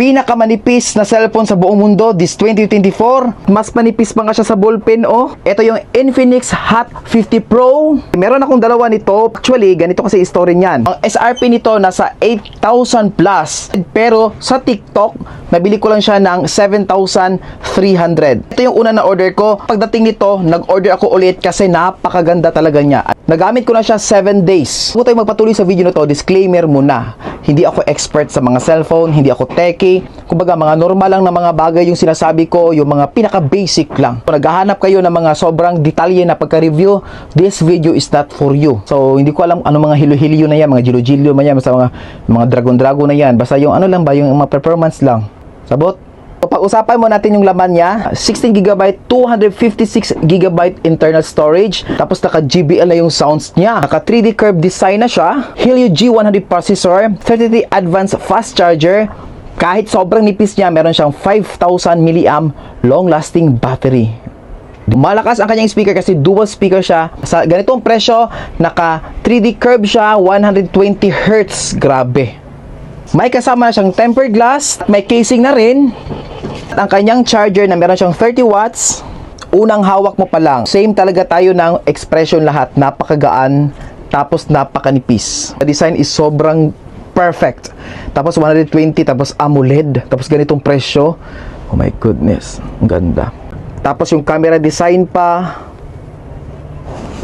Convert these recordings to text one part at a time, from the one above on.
pinakamanipis na cellphone sa buong mundo this 2024. Mas manipis pa nga siya sa ballpen, oh. Ito yung Infinix Hot 50 Pro. Meron akong dalawa nito. Actually, ganito kasi story niyan. Ang SRP nito nasa 8,000 plus. Pero sa TikTok, nabili ko lang siya ng 7,300. Ito yung una na order ko. Pagdating nito, nag-order ako ulit kasi napakaganda talaga niya. Nagamit ko na siya 7 days. Kung tayo magpatuloy sa video na to, disclaimer muna. Hindi ako expert sa mga cellphone, hindi ako techie. Kumbaga, mga normal lang na mga bagay yung sinasabi ko, yung mga pinaka-basic lang. Kung naghahanap kayo ng mga sobrang detalye na pagka-review, this video is not for you. So, hindi ko alam ano mga hilo-hilyo na yan, mga jilo-jilo na yan, basta mga dragon-dragon na yan. Basta yung ano lang ba, yung mga performance lang. Sabot? Pag-usapan mo natin yung laman niya. 16GB, 256GB internal storage. Tapos naka-GBL na yung sounds niya. Naka 3D curve design na siya. Helio G100 processor, 33 advanced fast charger. Kahit sobrang nipis niya, meron siyang 5,000 mAh long-lasting battery. Malakas ang kanyang speaker kasi dual speaker siya. Sa ganitong presyo, naka 3D curve siya, 120Hz. Grabe. May kasama na siyang tempered glass, may casing na rin. Ang kanyang charger na meron siyang 30 watts, unang hawak mo pa lang. Same talaga tayo ng expression lahat, napakagaan, tapos napakanipis. The design is sobrang perfect. Tapos 120, tapos AMOLED, tapos ganitong presyo. Oh my goodness, ang ganda. Tapos yung camera design pa.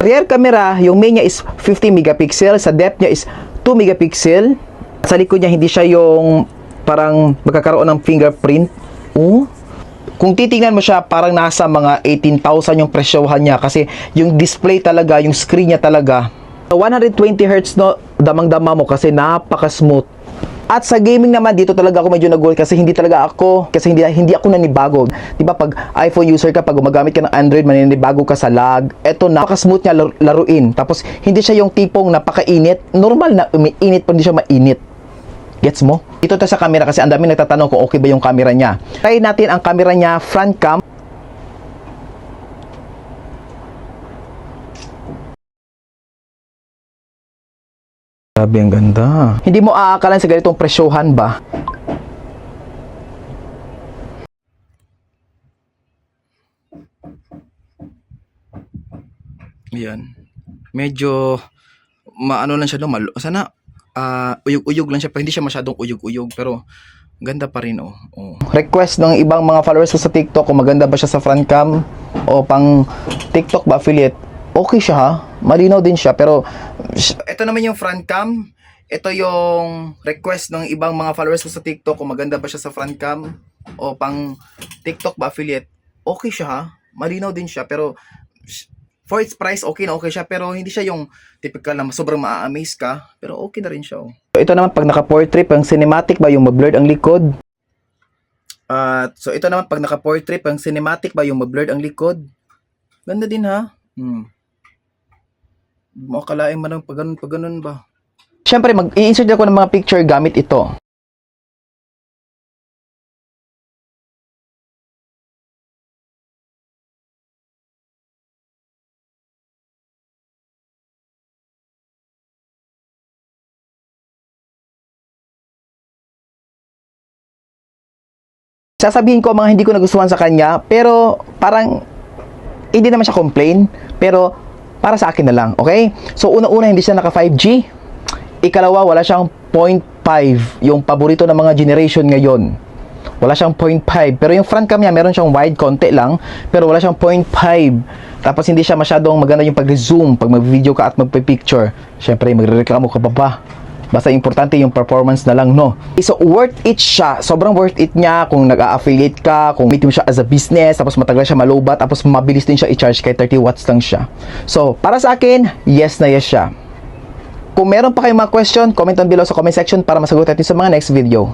Rear camera, yung main niya is 50 megapixel, sa depth niya is 2 megapixel. Sa likod niya, hindi siya yung parang magkakaroon ng fingerprint. Kung titingnan mo siya, parang nasa mga 18,000 yung presyohan niya kasi yung display talaga, yung screen niya talaga. 120Hz no, damang-dama mo kasi napaka-smooth. At sa gaming naman, dito talaga ako medyo nag-goal kasi hindi ako nanibago. Diba pag iPhone user ka, pag gumagamit ka ng Android, maninibago ka sa lag. Eto, napaka-smooth niya laruin. Tapos, hindi siya yung tipong napaka-init. Normal na umiinit, pero hindi siya mainit. Gets mo? Ito sa camera kasi ang dami nagtatanong kung okay ba yung camera niya. Try natin ang camera niya, front cam. Grabe, ang ganda. Hindi mo aakalan sa ganitong presyohan ba? Yan. Medyo maano lang siya no, sana uyog-uyog lang siya, pero hindi siya masyadong uyog-uyog, pero ganda pa rin, oh. Request ng ibang mga followers ko sa TikTok kung maganda ba siya sa front cam o pang TikTok ba affiliate. Okay siya ha, malinaw din siya, pero ito naman yung front cam. Ito yung request ng ibang mga followers ko sa TikTok kung maganda ba siya sa front cam o pang TikTok ba affiliate. Okay siya ha, malinaw din siya, pero for its price, okay na okay siya, pero hindi siya yung typical na sobrang maa-amaze ka, pero okay na rin siya. Oh. Ito naman, pag naka-portrait, pang cinematic ba yung mag-blurred ang likod? So ito naman, pag naka-portrait, pang cinematic ba yung mag-blurred ang likod? Ganda din ha. Makakalain man lang pag ganun ba? Siyempre, mag-i-insert ako ng mga picture gamit ito. Sasabihin ko mga hindi ko nagustuhan sa kanya, pero parang hindi naman siya complain, pero para sa akin na lang, okay? So una-una hindi siya naka 5G. Ikalawa, wala siyang 0.5, yung paborito ng mga generation ngayon. Wala siyang 0.5, pero yung front cam niya meron siyang wide konti lang, pero wala siyang 0.5. Tapos hindi siya masyadong maganda yung pag-zoom pag mag-video ka at magpe-picture. Syempre, magrereklamo ka pa ba? Basta importante yung performance na lang, no? So, worth it siya. Sobrang worth it niya kung nag-a-affiliate ka, kung meet mo siya as a business, tapos matagal siya malobat, tapos mabilis din siya i-charge kahit 30 watts lang siya. So, para sa akin, yes na yes siya. Kung meron pa kayong mga question, comment down below sa comment section para masagot natin sa mga next video.